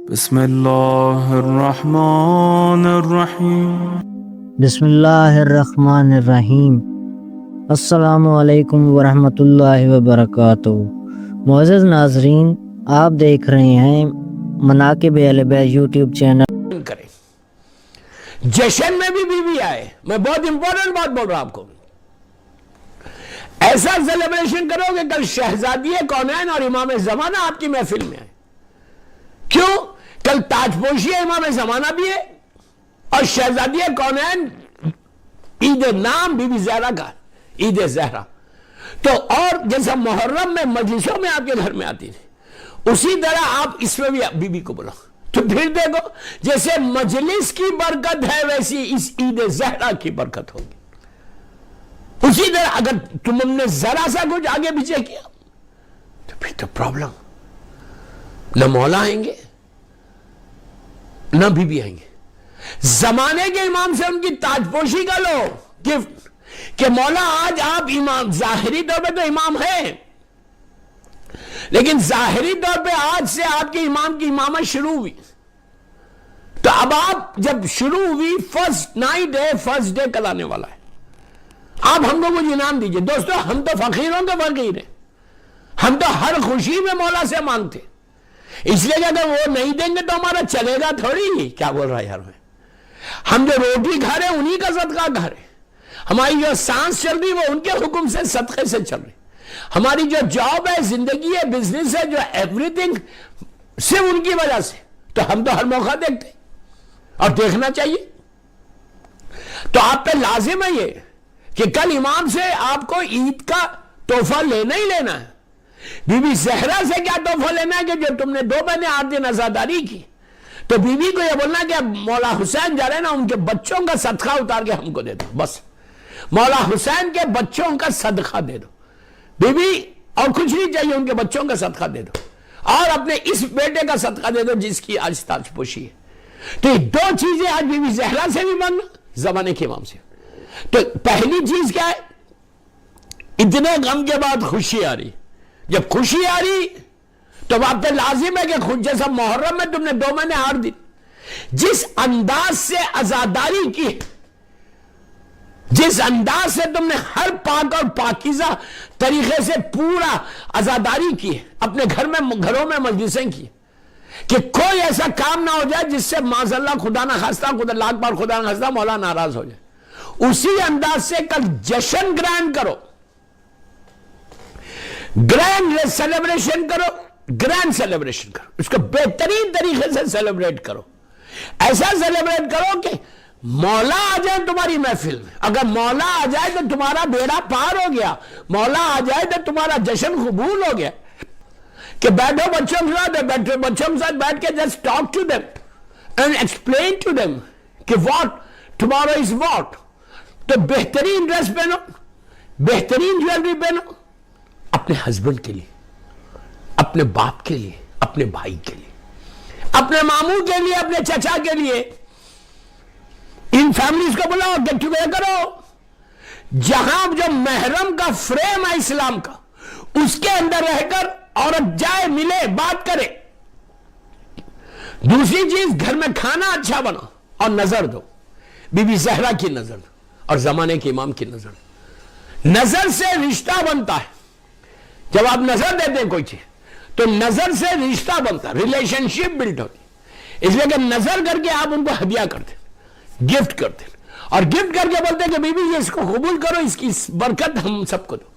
بسم اللہ الرحمن الرحیم بسم اللہ الرحمن الرحیم۔ السلام علیکم ورحمۃ اللہ وبرکاتہ۔ معزز ناظرین، آپ دیکھ رہے ہیں مناقب اہل بیت یوٹیوب چینل۔ کریں جشن میں بھی بیوی آئے، میں بہت امپورٹنٹ بات بول رہا ہوں آپ کو، ایسا سیلیبریشن کرو کہ کل شہزادی کونین اور امام زمانہ آپ کی محفل میں آئے۔ کیوں؟ کل تاج پوشی امام زمانہ بھی ہے اور شہزادی کونین عید نام بی بی زہرا کا، عید زہرا۔ تو اور جیسا محرم میں مجلسوں میں آپ کے گھر میں آتی تھی، اسی طرح آپ اس میں بھی بی بی کو بلاؤ۔ تو پھر دیکھو، جیسے مجلس کی برکت ہے ویسی اس عید زہرا کی برکت ہوگی۔ اسی طرح اگر تم نے ذرا سا کچھ آگے پیچھے کیا تو پھر تو پرابلم، نہ مولا آئیں گے نہ بی بی آئیں گے۔ زمانے کے امام سے ان کی تاج پوشی کا لو گفٹ کہ مولا آج آپ امام، ظاہری طور پہ تو امام ہیں لیکن ظاہری طور پہ آج سے آپ کے امام کی امامت شروع ہوئی۔ تو اب آپ جب شروع ہوئی، فرسٹ نائٹ ہے، فرسٹ ڈے کل آنے والا ہے، آپ ہم کو کچھ انعام دیجئے۔ دوستو، ہم تو فقیروں کے فقیر ہیں، ہم تو ہر خوشی میں مولا سے مانگتے، اس لیے کہ اگر وہ نہیں دیں گے تو ہمارا چلے گا تھوڑی۔ کیا بول رہا ہے یار؟ ہم جو روٹی کھا رہے ہیں انہی کا صدقہ کھا رہے ہیں، ہماری جو سانس چل رہی وہ ان کے حکم سے صدقے سے چل رہی، ہماری جو جاب ہے، زندگی ہے، بزنس ہے، جو ایوری تھنگ صرف ان کی وجہ سے۔ تو ہم تو ہر موقع دیکھتے ہیں اور دیکھنا چاہیے۔ تو آپ پہ لازم ہے یہ کہ کل امام سے آپ کو عید کا تحفہ لینا ہی لینا ہے۔ بی بی زہرا سے کیا تحفہ لینا ہے کہ جو تم نے 2 مہینے 8 دن عزاداری کی، تو بی بی کو یہ بولنا کہ مولا حسین جا رہے ہیں نا، ان کے بچوں کا صدقہ اتار کے ہم کو دے دو، بس مولا حسین کے بچوں کا صدقہ دے دو بی بی، اور کچھ نہیں چاہیے، ان کے بچوں کا صدقہ دے دو اور اپنے اس بیٹے کا صدقہ دے دو جس کی آج تاج پوشی ہے۔ تو یہ 2 چیزیں آج بی بی زہرا سے بھی مانگنا، زمانے کے امام سے۔ تو پہلی چیز کیا ہے؟ اتنے غم کے بعد خوشی آ رہی، جب خوشی آ رہی تو آپ پہ لازم ہے کہ خود جیسا محرم میں تم نے 2 مہینے 8 دن جس انداز سے عزاداری کی، جس انداز سے تم نے ہر پاک اور پاکیزہ طریقے سے پورا عزاداری کی، اپنے گھروں میں مجلسیں کی، کہ کوئی ایسا کام نہ ہو جائے جس سے معاذ اللہ خدا نہ خواستہ، خدا لاکھ بار خدا نہ خواستہ مولا ناراض ہو جائے، اسی انداز سے کل جشن گرینڈ کرو، گرینڈ سیلیبریشن کرو، گرینڈ سیلیبریشن کرو، اس کو بہترین طریقے سے سیلیبریٹ کرو۔ ایسا سیلیبریٹ کرو کہ مولا آ جائے تمہاری محفل میں۔ اگر مولا آ جائے تو تمہارا بیڑا پار ہو گیا، مولا آ جائے تو تمہارا جشن قبول ہو گیا۔ کہ بیٹھو بچوں کے ساتھ، بچوں کے ساتھ بیٹھ کے just talk to them and explain to them کہ واٹ ٹمارو از واٹ۔ تو بہترین ڈریس پہنو، بہترین جویلری پہنو، اپنے ہسبینڈ کے لیے، اپنے باپ کے لیے، اپنے بھائی کے لیے، اپنے ماموں کے لیے، اپنے چچا کے لیے، ان فیملیز کو بلاؤ، گیٹ ٹوگیدر کرو۔ جہاں جو محرم کا فریم ہے اسلام کا، اس کے اندر رہ کر عورت جائے، ملے، بات کرے۔ دوسری چیز، گھر میں کھانا اچھا بنا اور نظر دو، بی بی زہرا کی نظر دو اور زمانے کے امام کی نظر دو۔ نظر سے رشتہ بنتا ہے، جب آپ نظر دیتے ہیں کوئی چیز تو نظر سے رشتہ بنتا ہے، ریلیشن شپ بلڈ ہوتی ہے۔ اس لیے کہ نظر کر کے آپ ان کو ہدیہ کرتے ہیں، گفٹ کرتے ہیں، اور گفٹ کر کے بولتے ہیں کہ بی بی یہ اس کو قبول کرو، اس کی برکت ہم سب کو دو۔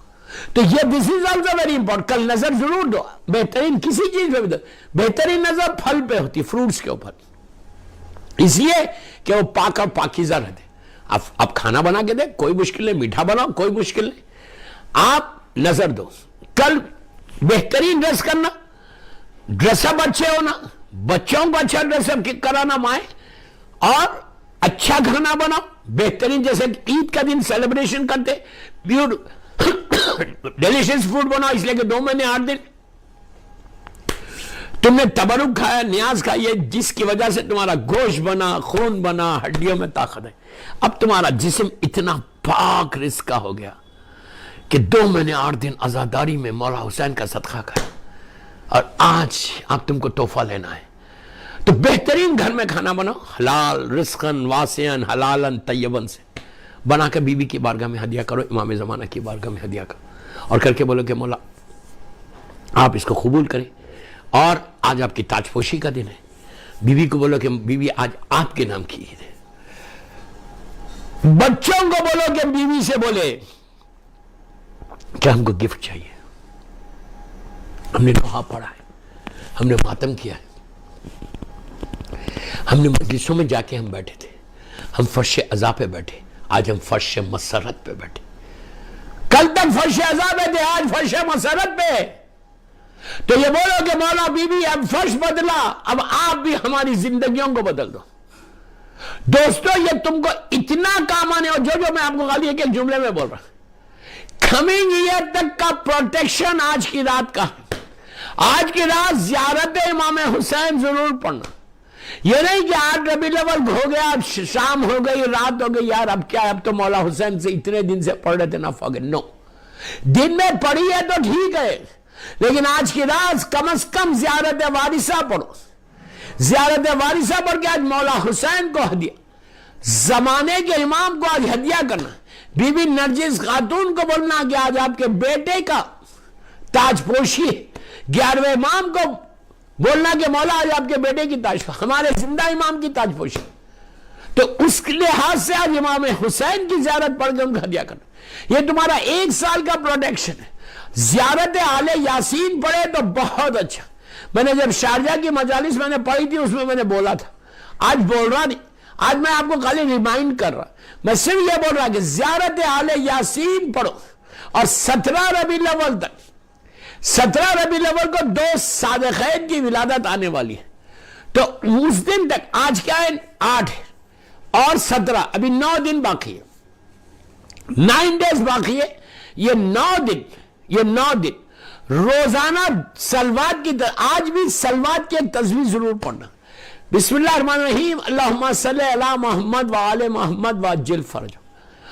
تو یہ دس از آلسو ویری امپورٹنٹ۔ کل نظر ضرور دو، بہترین کسی چیز پہ بھی دو۔ بہترین نظر پھل پہ ہوتی، فروٹس کے اوپر، اس لیے کہ وہ پاک اور پاکیزہ رہتے۔ آپ کھانا بنا کے دیں، کوئی مشکل نہیں، میٹھا بناؤ، کوئی مشکل نہیں، آپ نظر دو۔ کل بہترین ڈریس کرنا، ڈریس اپ اچھے ہونا، بچوں کو اچھا ڈریس اپ کرانا مائیں، اور اچھا کھانا بناؤ، بہترین، جیسے عید کا دن سیلیبریشن کرتے، ڈیلیشیس فوڈ بناؤ، اس لیے کہ 2 مہینے 8 دن تم نے تبرک کھایا، نیاز کھائی، جس کی وجہ سے تمہارا گوشت بنا، خون بنا، ہڈیوں میں طاقت ہے۔ اب تمہارا جسم اتنا پاک رزق کا ہو گیا کہ 2 مہینے 8 دن عزاداری میں مولا حسین کا صدقہ کھایا، اور آج آپ تم کو تحفہ لینا ہے۔ تو بہترین گھر میں کھانا بناؤ، حلال رزقن واسعن حلالن طیبن سے بنا کے بیوی کی بارگاہ میں ہدیہ کرو، امام زمانہ کی بارگاہ میں ہدیہ کرو، اور کر کے بولو کہ مولا آپ اس کو قبول کریں، اور آج آپ کی تاج پوشی کا دن ہے۔ بیوی کو بولو کہ بیوی آج آپ کے نام کی عید ہے۔ بچوں کو بولو کہ بیوی سے بولے کہ ہم کو گفٹ چاہیے، ہم نے دعا پڑھا ہے، ہم نے ماتم کیا ہے، ہم نے مجلسوں میں جا کے ہم بیٹھے تھے، ہم فرش عزا پہ بیٹھے، آج ہم فرش مسرت پہ بیٹھے، کل تک فرش عزا پہ تھے، آج فرش مسرت پہ۔ تو یہ بولو کہ مولا بیوی اب فرش بدلا، اب آپ بھی ہماری زندگیوں کو بدل دو۔ دوستو یہ تم کو اتنا کام آنے، اور جو میں آپ کو خالی ایک جملے میں بول رہا ہوں، کمنگ ایئر تک کا پروٹیکشن آج کی رات کا ہے۔ آج کی رات زیارت امام حسین ضرور پڑھنا، یہ نہیں کہ آج ربیع الاول ہو گیا، اب شام ہو گئی، رات ہو گئی، یار اب کیا ہے، اب تو مولا حسین سے اتنے دن سے پڑھ رہے تھے نہ فوگے، نو، دن میں پڑھی ہے تو ٹھیک ہے، لیکن آج کی رات کم از کم زیارت وارثہ پڑھو۔ زیارت وارثہ پڑھ کے آج مولا حسین کو ہدیہ، زمانے کے امام کو آج ہدیہ کرنا، بی بی نرجس خاتون کو بولنا کہ آج آپ کے بیٹے کا تاج پوشی ہے، 11ویں امام کو بولنا کہ مولا آج آپ کے بیٹے کی تاج، ہمارے زندہ امام کی تاج پوشی، تو اس لحاظ سے آج امام حسین کی زیارت پڑھ کے ان کو ہدیہ کرنا، یہ تمہارا 1 سال کا پروٹیکشن ہے۔ زیارت آل یاسین پڑھے تو بہت اچھا، میں نے جب شارجہ کی مجالس میں نے پڑھی تھی، اس میں میں نے بولا تھا، آج بول رہا نہیں، آج میں آپ کو خالی ریمائنڈ کر رہا، میں صرف یہ بول رہا کہ زیارت آل یاسین پڑھو، اور 17 ربیع الاول تک، 17 ربیع الاول کو 2 صادقین کی ولادت آنے والی ہے، تو اس دن تک، آج کیا ہے 8 اور 17، ابھی 9 دن باقی ہے، 9 days باقی ہے، یہ 9 دن روزانہ سلوات کی آج بھی سلوات کی ایک تسبیح ضرور پڑھنا، بسم اللہ الرحمن الرحیم اللہم صلی علی محمد وآل محمد وعجل فرجہ،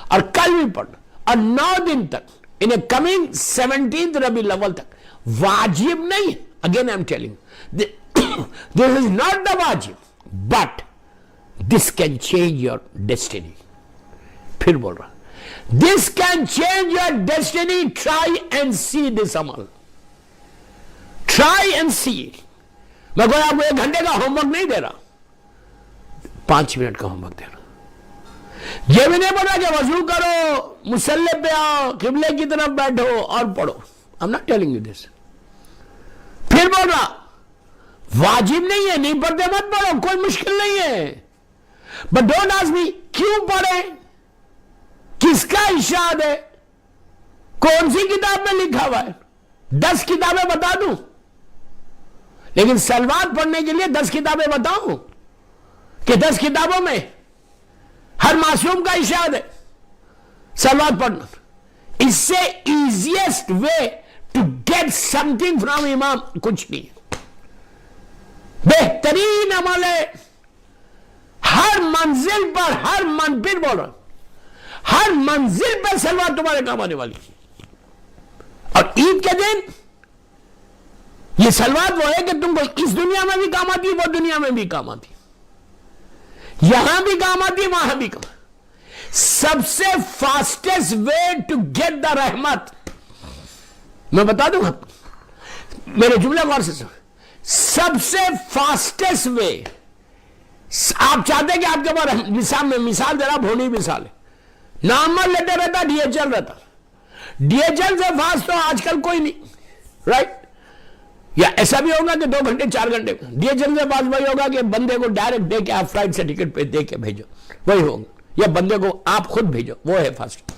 اور کل بھی پڑھنا، اور 9 دن تک انہیں کمنگ 17 ربیع الاول تک، واجب نہیں، again I am telling this is not the واجب but this can change your destiny، پھر بول رہا this can change your destiny، try and see this عمل، try and see، میں کوئی آپ کو 1 گھنٹے کا ہوم ورک نہیں دے رہا، 5 منٹ کا ہوم ورک دے رہا، یہ بھی نہیں بول رہا کہ وضو کرو، مصلی پہ آؤ، قبلے کی طرف بیٹھو اور پڑھو، I'm not telling you this، پھر بول رہا واجب نہیں ہے، نہیں پڑھتے مت پڑھو، کوئی مشکل نہیں ہے، but don't ask me کیوں پڑھیں، کس کا ارشاد ہے، کون سی کتاب میں لکھا ہوا ہے، 10 کتابیں بتا دوں، لیکن سلوات پڑھنے کے لیے 10 کتابیں بتاؤں کہ 10 کتابوں میں ہر معصوم کا ارشاد ہے سلوات پڑھنا، اس سے easiest way to get something from امام کچھ نہیں ہے، بہترین عمل ہے، ہر منزل پر، پھر بول رہا ہوں، ہر منزل پر سلوات تمہارے کام آنے والی، اور عید کے دن یہ سلوات وہ ہے کہ تم کو اس دنیا میں بھی کام آتی ہے، وہ دنیا میں بھی کام آتی ہے، یہاں بھی کام آتی ہے، وہاں بھی کام، سب سے fastest way to get the رحمت، میں بتا دوں آپ میرے جملے غور سے سن، سب سے فاسٹسٹ وے، آپ چاہتے ہیں کہ آپ کے پاس مثال دے رہا، بھونی مثال ہے، نارمل لیٹر رہتا، ڈی ایچ ایل رہتا، ڈی ایچ ایل سے فاسٹ تو آج کل کوئی نہیں، رائٹ، یا ایسا بھی ہوگا کہ 2 گھنٹے 4 گھنٹے، ڈی ایچ ایل سے فاسٹ وہی ہوگا کہ بندے کو ڈائریکٹ دے کے آپ فلائٹ سے ٹکٹ پہ دے کے بھیجو، وہی ہوگا، یا بندے کو آپ خود بھیجو، وہ ہے فاسٹ،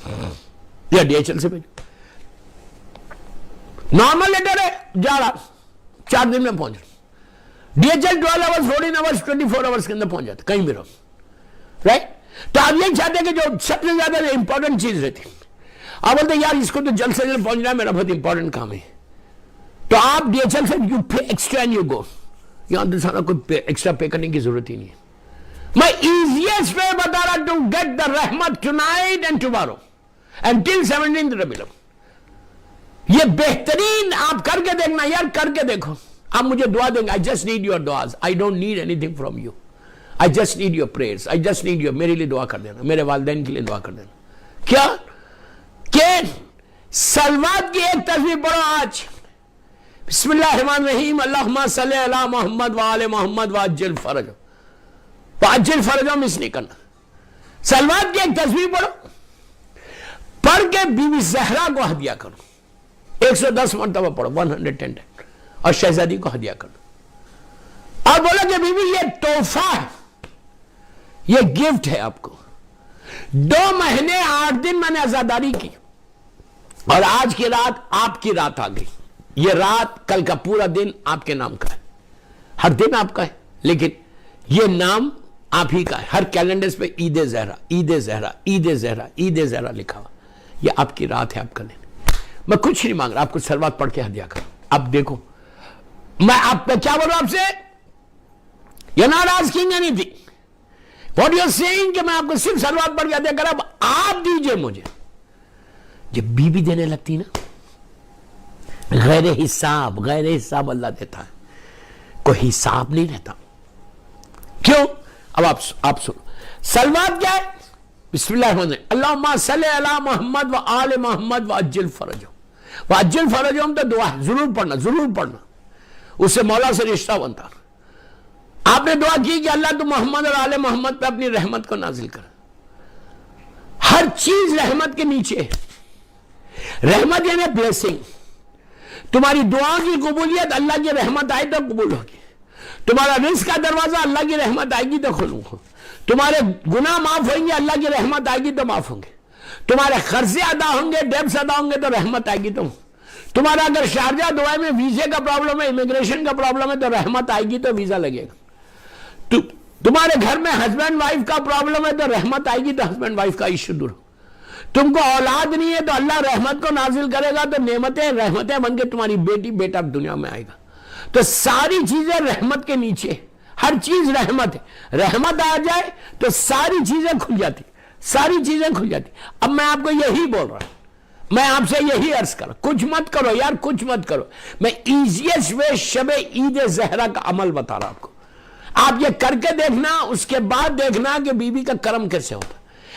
یا ڈی ایچ ایل سے بھیجو، نارمل لیٹر ہے جا رہا 4 دن میں پہنچ رہا، D H L 12 hours 14 hours 24 hours کے اندر پہنچ جاتا، کہیں بھی رہو، رائٹ، تو آپ یہ چاہتے ہیں کہ جو سب سے زیادہ امپورٹنٹ چیز رہتی، آپ بولتے ہیں یار اس کو تو جلد سے جلد پہنچنا ہے، میرا بہت امپورٹنٹ کام ہے، تو آپ ڈی ایچ ایل سے you pay extra and you go, یہاں تو سارا کوئی ایکسٹرا پے کرنے کی ضرورت ہی نہیں ہے، میں ایزیسٹ وے بتا رہا ٹو گیٹ دا رحمت tonight and tomorrow and till 17 ربیع الاول، یہ بہترین آپ کر کے دیکھنا، یار کر کے دیکھو، آپ مجھے دعا دیں گے, I just need your du'as, I don't need anything from you, I just need your prayers, I just need your, میرے لیے دعا کر دینا, میرے والدین کے لیے دعا کر دینا. کیا کہ صلوات کی ایک تصویر پڑھو آج, بسم اللہ الرحمن الرحیم, اللہم صلی علی محمد وآل محمد وعجل فرجہم, وعجل فرجہم مس نہیں کرنا. صلوات کی ایک تصویر پڑھو, پڑھ کے بی بی زہرا کو ہدیہ کرو, 110 مرتبہ پڑھو, 110, اور شہزادی کو ہدیہ کرو, اور بولو کہ بی بی یہ تحفہ ہے, یہ گفٹ ہے آپ کو. 2 مہینے 8 دن میں نے عزاداری کی, اور آج کی رات آپ کی رات آ گئی. یہ رات کل کا پورا دن آپ کے نام کا ہے, ہر دن آپ کا ہے, لیکن یہ نام آپ ہی کا ہے. ہر کیلنڈرز پہ عید زہرا, عید زہرا, عید زہرا, عید زہرا لکھا ہوا. یہ آپ کی رات ہے, آپ کا دن. میں کچھ نہیں مانگ رہا, آپ کچھ صلوات پڑھ کے ہدیہ کرو. اب دیکھو میں آپ پہ کیا بول رہا ہوں آپ سے, you're not asking anything. What you're saying کہ میں آپ کو صرف صلوات پڑھ کے ہدیہ کرا. اب آپ دیجئے مجھے. جب بیوی دینے لگتی نا, غیر حساب اللہ دیتا ہے, کوئی حساب نہیں رہتا. کیوں؟ اب آپ سنو, صلوات کیا ہے؟ بسم اللہ الرحمن الرحیم, اللہم صلی علی محمد و آل محمد وعجل فرجہم. وعجل فرجہم تو دعا ہے, ضرور پڑھنا, ضرور پڑھنا, اس سے مولا سے رشتہ بنتا. آپ نے دعا کی کہ اللہ تو محمد اور آل محمد پہ اپنی رحمت کو نازل کر. ہر چیز رحمت کے نیچے ہے. رحمت یعنی بلیسنگ. تمہاری دعا کی قبولیت اللہ کی رحمت آئے تو قبول ہوگی. تمہارا رزق کا دروازہ اللہ کی رحمت آئے گی تو کھولوں گا. تمہارے گناہ معاف ہوئیں گے, اللہ کی رحمت آئے گی تو معاف ہوں گے. تمہارے قرضے ادا ہوں گے, ڈیبس ادا ہوں گے تو رحمت آئے گی. تمہارا اگر شارجہ دبئی میں ویزے کا پرابلم ہے, امیگریشن کا پرابلم ہے, تو رحمت آئے گی تو ویزا لگے گا. تمہارے گھر میں ہسبینڈ وائف کا پرابلم ہے تو رحمت آئے گی تو ہسبینڈ وائف کا ایشو دور. تم کو اولاد نہیں ہے تو اللہ رحمت کو نازل کرے گا, تو رحمتیں بن کے تمہاری بیٹی بیٹا دنیا میں آئے گا. تو ساری چیزیں رحمت کے نیچے, ہر چیز رحمت ہے. رحمت آ جائے تو ساری چیزیں کھل جاتی, ساری چیزیں کھل جاتی. اب میں آپ کو یہی بول رہا ہوں, میں آپ سے یہی عرض کروں, کچھ مت کرو یار, کچھ مت کرو. میں ایزیسٹ وے شب عید زہرا کا عمل بتا رہا ہوں آپ کو. آپ یہ کر کے دیکھنا, اس کے بعد دیکھنا کہ بی بی کا کرم کیسے ہوتا.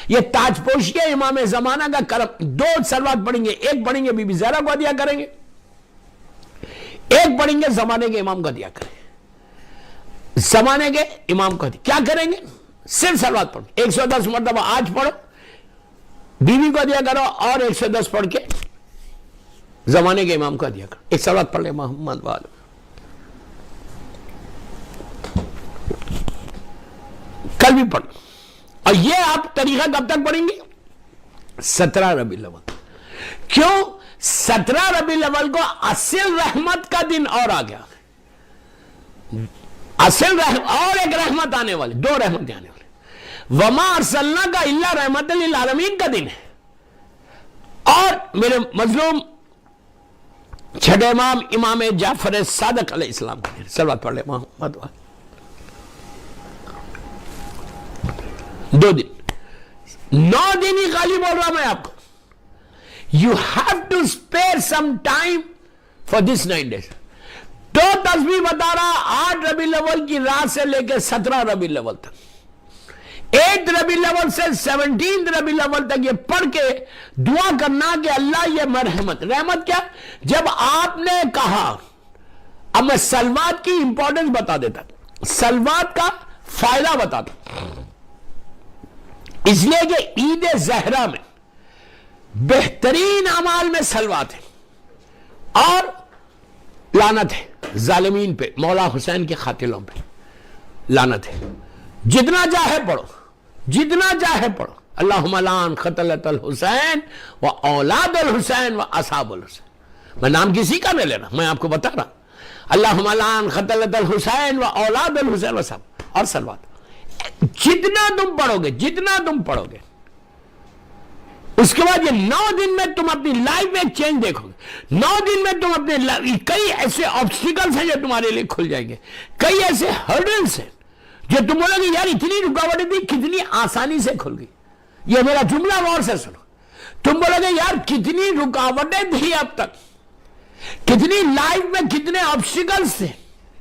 یہ تاج پوشی ہے امام زمانہ کا کرم. 2 صلوات پڑھیں گے, ایک پڑھیں گے بی بی زہرا کو ہدیہ کریں گے, ایک پڑھیں گے زمانے کے امام کو ہدیہ کریں گے. زمانے کے امام کو ہدیہ کیا کریں گے؟ صرف صلوات پڑھو, 110 مرتبہ آج پڑھو, بیوی کو ہدیہ کرو, اور 110 پڑھ کے زمانے کے امام کو ہدیہ کرو. ایک صلوات پڑھ لے محمد والے. کل بھی پڑھو. اور یہ آپ طریقہ کب تک پڑھیں گے؟ 17 ربیع الاول. کیوں 17 ربیع الاول کو اصل رحمت کا دن اور آ گیا. اصل اور ایک رحمت آنے والی, 2 رحمتیں آنے والی. وما ارسلنا کا الا رحمت للعالمین کا دن ہے, اور میرے مظلوم چھٹے امام امام جعفر صادق علیہ السلام کا دن. صلوات پڑھ لے محمد. 2 دن, 9 دن ہی خالی بول رہا میں آپ کو. You have to spare some time for this 9 days. 2 تسبیح بتا رہا, 8 ربیع الاول کی رات سے لے کے 17 ربیع الاول تک, 8 ربیع الاول سے 17 ربیع الاول تک یہ پڑھ کے دعا کرنا کہ اللہ یہ مرحمت. رحمت کیا؟ جب آپ نے کہا, اب میں صلوات کی امپورٹنس بتا دیتا, صلوات کا فائدہ بتاتا. اس لیے کہ عید زہرا میں بہترین اعمال میں صلوات ہے, اور لعنت ہے ظالمین پہ, مولا حسین کے قاتلوں پہ لعنت ہے. جتنا چاہے پڑھو, جتنا چاہے پڑھو. اللہم لعن قتلۃ الحسین و اولاد الحسین و اصحاب الحسین. میں نام کسی کا نہیں لے رہا, میں آپ کو بتا رہا. اللہم لعن قتلۃ الحسین و اولاد الحسین و اصحاب. اور صلوات جتنا تم پڑھو گے, جتنا تم پڑھو گے, اس کے بعد یہ 9 دن میں تم اپنی لائف میں ایک چینج دیکھو گے. 9 دن میں تم اپنے کئی ایسے آبسٹیکلز ہیں جو تمہارے لیے کھل جائیں گے, کئی ایسے ہرڈلز ہیں جو تم بولو گے یار اتنی رکاوٹیں تھی, کتنی آسانی سے کھل گئی. یہ میرا جملہ غور سے سنو. تم بولو گے یار کتنی رکاوٹیں تھی اب تک, کتنی لائف میں کتنے آبسٹیکلز تھے,